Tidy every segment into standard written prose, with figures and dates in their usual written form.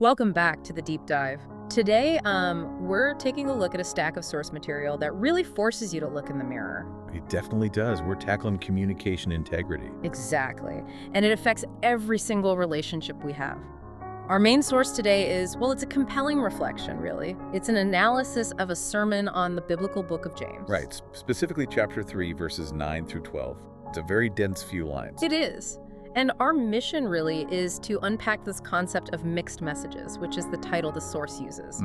Welcome back to the deep dive. Today, we're taking a look at a stack of source material that really forces you to look in the mirror. It definitely does. We're tackling communication integrity. Exactly. And it affects every single relationship we have. Our main source today is, well, it's a compelling reflection, really. It's an analysis of a sermon on the biblical book of James. Right, specifically chapter 3, verses 9 through 12. It's a very dense few lines. It is. And our mission really is to unpack this concept of mixed messages, which is the title the source uses.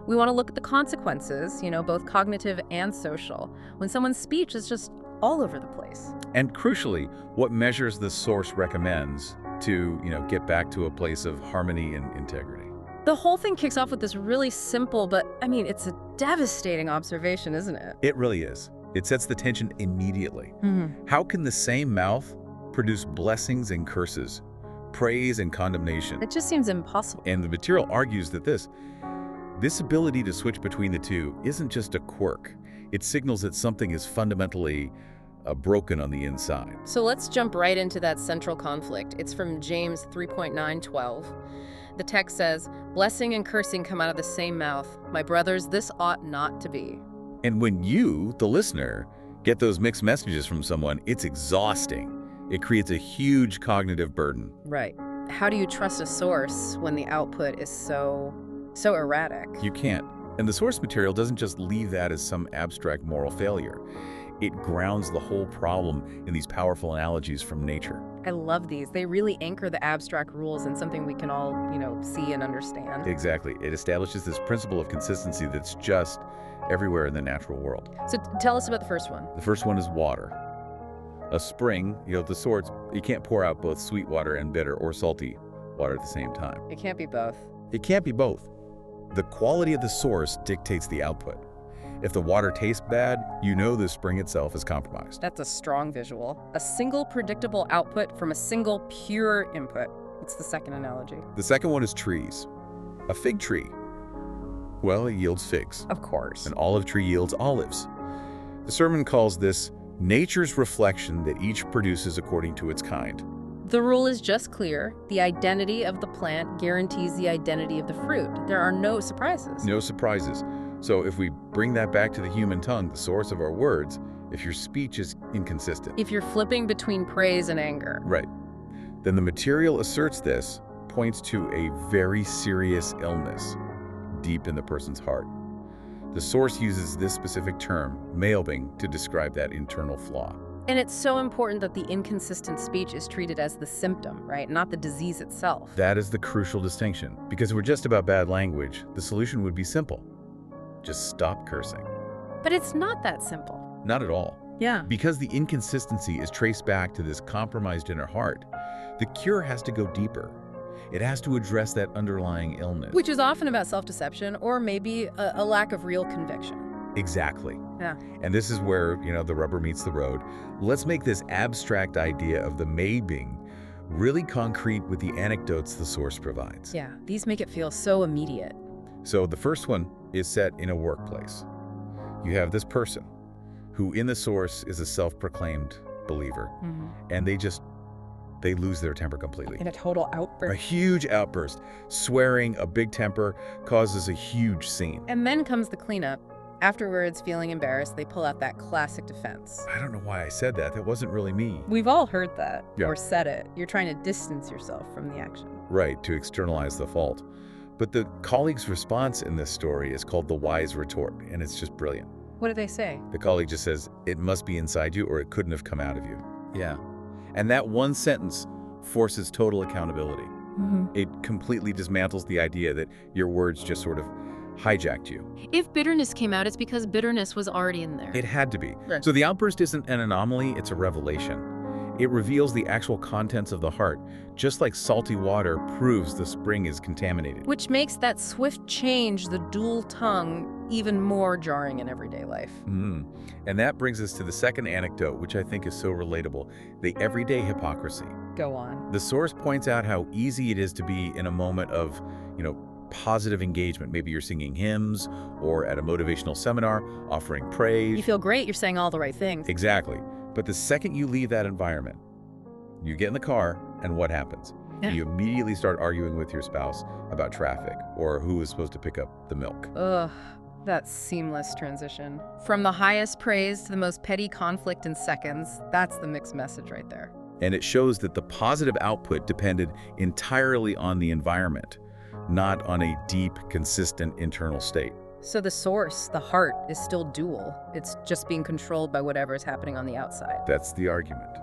We want to look at the consequences, both cognitive and social, when someone's speech is just all over the place. And crucially, what measures the source recommends to, get back to a place of harmony and integrity. The whole thing kicks off with this really simple, but it's a devastating observation, isn't it? It really is. It sets the tension immediately. How can the same mouth produce blessings and curses, praise and condemnation? It just seems impossible. And the material argues that this ability to switch between the two isn't just a quirk. It signals that something is fundamentally broken on the inside. So let's jump right into that central conflict. It's from James 3:9-12. The text says, "Blessing and cursing come out of the same mouth. My brothers, this ought not to be." And when you, the listener, get those mixed messages from someone, it's exhausting. It creates a huge cognitive burden. Right. How do you trust a source when the output is so erratic? You can't. And the source material doesn't just leave that as some abstract moral failure. It grounds the whole problem in these powerful analogies from nature. I love these. They really anchor the abstract rules in something we can all, see and understand. Exactly. It establishes this principle of consistency that's just everywhere in the natural world. So tell us about the first one. The first one is water. A spring, the sorts, you can't pour out both sweet water and bitter or salty water at the same time. It can't be both. It can't be both. The quality of the source dictates the output. If the water tastes bad, the spring itself is compromised. That's a strong visual. A single predictable output from a single pure input. It's the second analogy. The second one is trees. A fig tree. Well, it yields figs. Of course. An olive tree yields olives. The sermon calls this nature's reflection that each produces according to its kind. The rule is just clear. The identity of the plant guarantees the identity of the fruit. There are no surprises. No surprises. So if we bring that back to the human tongue, the source of our words, if your speech is inconsistent. If you're flipping between praise and anger. Right. Then the material asserts this, points to a very serious illness deep in the person's heart. The source uses this specific term, malebing, to describe that internal flaw. And it's so important that the inconsistent speech is treated as the symptom, right? Not the disease itself. That is the crucial distinction. Because if we're just about bad language, the solution would be simple. Just stop cursing. But it's not that simple. Not at all. Yeah. Because the inconsistency is traced back to this compromised inner heart, the cure has to go deeper. It has to address that underlying illness. Which is often about self-deception or maybe a lack of real conviction. Exactly. Yeah. And this is where, the rubber meets the road. Let's make this abstract idea of the malebing really concrete with the anecdotes the source provides. Yeah, these make it feel so immediate. So the first one is set in a workplace. You have this person who in the source is a self-proclaimed believer, and they lose their temper completely. In a total outburst. A huge outburst. Swearing, a big temper, causes a huge scene. And then comes the cleanup. Afterwards, feeling embarrassed, they pull out that classic defense. I don't know why I said that. That wasn't really me. We've all heard that, Yeah. or said it. You're trying to distance yourself from the action. Right, to externalize the fault. But the colleague's response in this story is called the wise retort, and it's just brilliant. What do they say? The colleague just says, it must be inside you or it couldn't have come out of you. Yeah. And that one sentence forces total accountability. It completely dismantles the idea that your words just sort of hijacked you. If bitterness came out, it's because bitterness was already in there. It had to be. Right. So the outburst isn't an anomaly, it's a revelation. It reveals the actual contents of the heart, just like salty water proves the spring is contaminated. Which makes that swift change, the dual tongue, even more jarring in everyday life. And that brings us to the second anecdote, which I think is so relatable, the everyday hypocrisy. Go on. The source points out how easy it is to be in a moment of, positive engagement. Maybe you're singing hymns or at a motivational seminar, offering praise. You feel great, you're saying all the right things. Exactly. But the second you leave that environment, you get in the car, and what happens? You immediately start arguing with your spouse about traffic or who is supposed to pick up the milk. Ugh, that seamless transition. From the highest praise to the most petty conflict in seconds, that's the mixed message right there. And it shows that the positive output depended entirely on the environment, not on a deep, consistent internal state. So the source, the heart, is still dual. It's just being controlled by whatever is happening on the outside. That's the argument.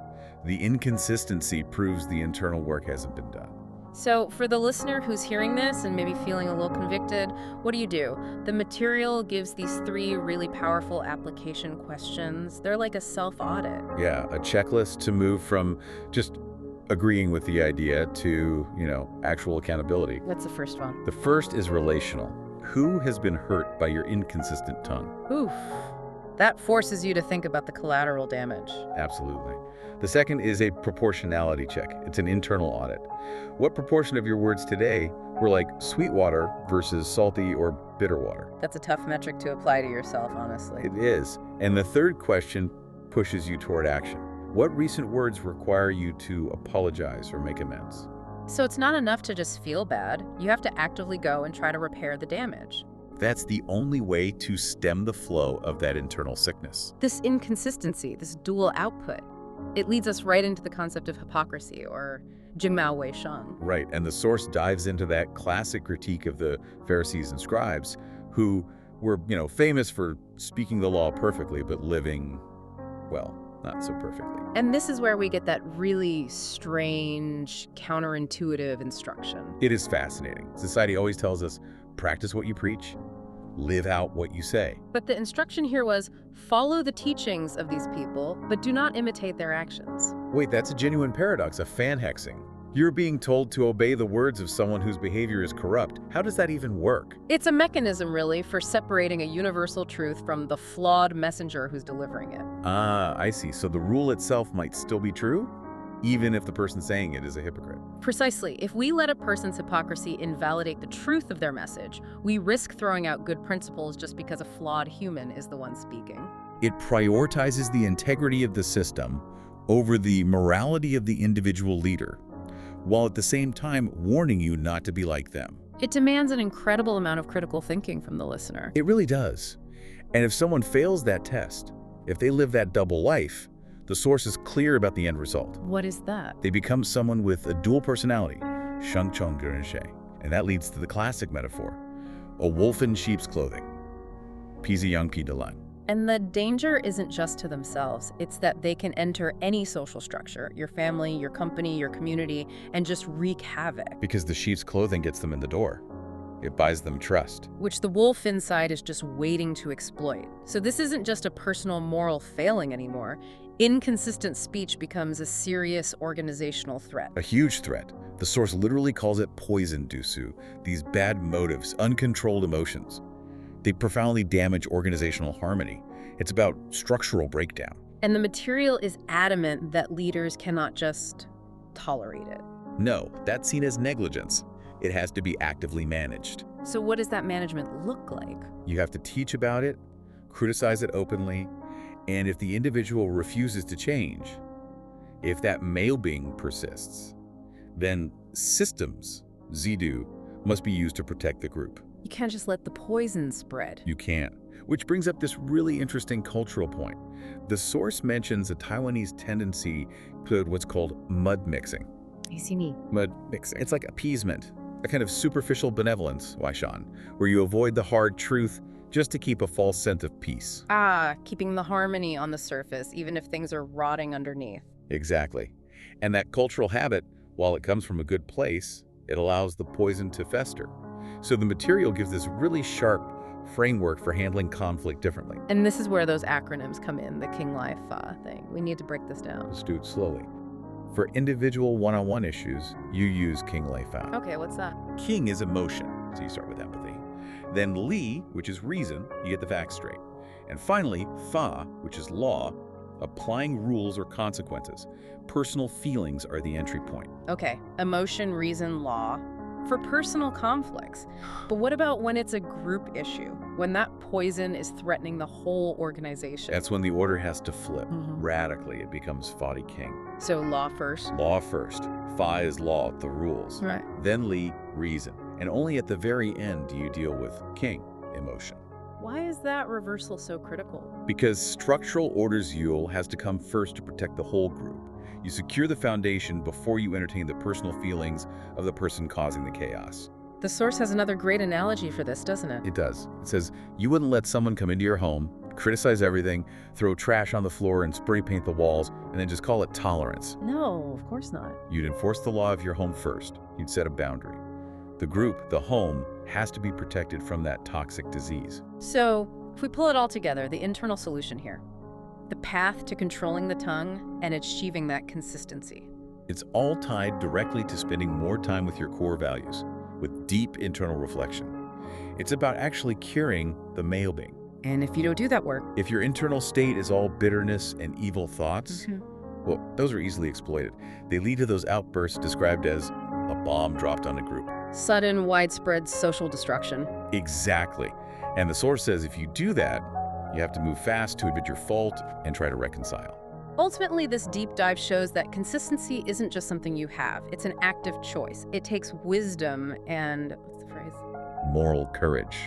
The inconsistency proves the internal work hasn't been done. So for the listener who's hearing this and maybe feeling a little convicted, what do? The material gives these 3 really powerful application questions. They're like a self-audit. Yeah, a checklist to move from just agreeing with the idea to, actual accountability. What's the first one? The first is relational. Who has been hurt by your inconsistent tongue? Oof. That forces you to think about the collateral damage. Absolutely. The second is a proportionality check. It's an internal audit. What proportion of your words today were like sweet water versus salty or bitter water? That's a tough metric to apply to yourself, honestly. It is. And the third question pushes you toward action. What recent words require you to apologize or make amends? So it's not enough to just feel bad. You have to actively go and try to repair the damage. That's the only way to stem the flow of that internal sickness. This inconsistency, this dual output, it leads us right into the concept of hypocrisy, or Jingmao Wei Shan. Right, and the source dives into that classic critique of the Pharisees and scribes who were, famous for speaking the law perfectly, but living, well, not so perfectly. And this is where we get that really strange, counterintuitive instruction. It is fascinating. Society always tells us, practice what you preach, live out what you say. But the instruction here was, follow the teachings of these people, but do not imitate their actions. Wait, that's a genuine paradox, a fan hexing. You're being told to obey the words of someone whose behavior is corrupt. How does that even work? It's a mechanism, really, for separating a universal truth from the flawed messenger who's delivering it. Ah, I see. So the rule itself might still be true, even if the person saying it is a hypocrite. Precisely. If we let a person's hypocrisy invalidate the truth of their message, we risk throwing out good principles just because a flawed human is the one speaking. It prioritizes the integrity of the system over the morality of the individual leader, while at the same time warning you not to be like them. It demands an incredible amount of critical thinking from the listener. It really does. And if someone fails that test, if they live that double life, the source is clear about the end result. What is that? They become someone with a dual personality, and that leads to the classic metaphor, a wolf in sheep's clothing, Piziyang. And the danger isn't just to themselves. It's that they can enter any social structure, your family, your company, your community, and just wreak havoc. Because the sheep's clothing gets them in the door. It buys them trust. Which the wolf inside is just waiting to exploit. So this isn't just a personal moral failing anymore. Inconsistent speech becomes a serious organizational threat. A huge threat. The source literally calls it poison dusu, these bad motives, uncontrolled emotions. They profoundly damage organizational harmony. It's about structural breakdown. And the material is adamant that leaders cannot just tolerate it. No, that's seen as negligence. It has to be actively managed. So what does that management look like? You have to teach about it, criticize it openly, and if the individual refuses to change, if that Mailbing persists, then systems, Zidu, must be used to protect the group. You can't just let the poison spread. You can't. Which brings up this really interesting cultural point. The source mentions a Taiwanese tendency toward what's called mud mixing. Mud mixing. It's like appeasement, a kind of superficial benevolence, Waishan, where you avoid the hard truth just to keep a false sense of peace. Ah, keeping the harmony on the surface, even if things are rotting underneath. Exactly. And that cultural habit, while it comes from a good place, it allows the poison to fester. So the material gives this really sharp framework for handling conflict differently. And this is where those acronyms come in, the King Life thing. We need to break this down. Let's do it slowly. For individual one-on-one issues, you use King Lei Fa. Okay, what's that? King is emotion, so you start with empathy. Then Li, which is reason, you get the facts straight. And finally, Fa, which is law, applying rules or consequences. Personal feelings are the entry point. Okay, emotion, reason, law. for personal conflicts. But what about when it's a group issue? When that poison is threatening the whole organization? That's when the order has to flip. Radically, it becomes Fadi King. So law first? Law first. Fa is law, the rules. Right. Then Li, reason. And only at the very end do you deal with King, emotion. Why is that reversal so critical? Because structural orders Yule has to come first to protect the whole group. You secure the foundation before you entertain the personal feelings of the person causing the chaos. The source has another great analogy for this, doesn't it? It does. It says, you wouldn't let someone come into your home, criticize everything, throw trash on the floor and spray paint the walls, and then just call it tolerance. No, of course not. You'd enforce the law of your home first. You'd set a boundary. The group, the home, has to be protected from that toxic disease. So, if we pull it all together, the internal solution here, the path to controlling the tongue and achieving that consistency. It's all tied directly to spending more time with your core values, with deep internal reflection. It's about actually curing the Maobing. And if you don't do that work, if your internal state is all bitterness and evil thoughts, well, those are easily exploited. They lead to those outbursts described as a bomb dropped on a group. Sudden, widespread social destruction. Exactly. And the source says if you do that, you have to move fast to admit your fault and try to reconcile. Ultimately, this deep dive shows that consistency isn't just something you have. It's an active choice. It takes wisdom and, what's the phrase? Moral courage.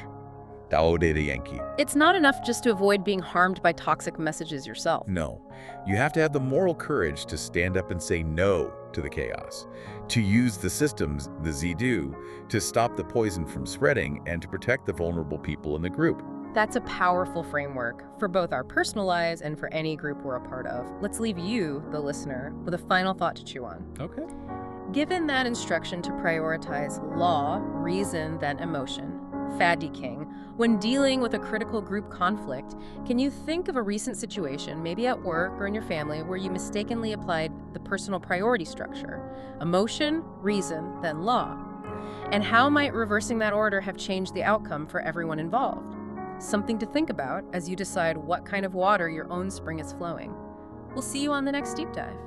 Tao de Yankee. It's not enough just to avoid being harmed by toxic messages yourself. No. You have to have the moral courage to stand up and say no to the chaos, to use the systems, the Zidu, to stop the poison from spreading and to protect the vulnerable people in the group. That's a powerful framework for both our personal lives and for any group we're a part of. Let's leave you, the listener, with a final thought to chew on. Okay. Given that instruction to prioritize law, reason, then emotion, Fadi King, when dealing with a critical group conflict, can you think of a recent situation, maybe at work or in your family, where you mistakenly applied the personal priority structure? Emotion, reason, then law. And how might reversing that order have changed the outcome for everyone involved? Something to think about as you decide what kind of water your own spring is flowing. We'll see you on the next deep dive.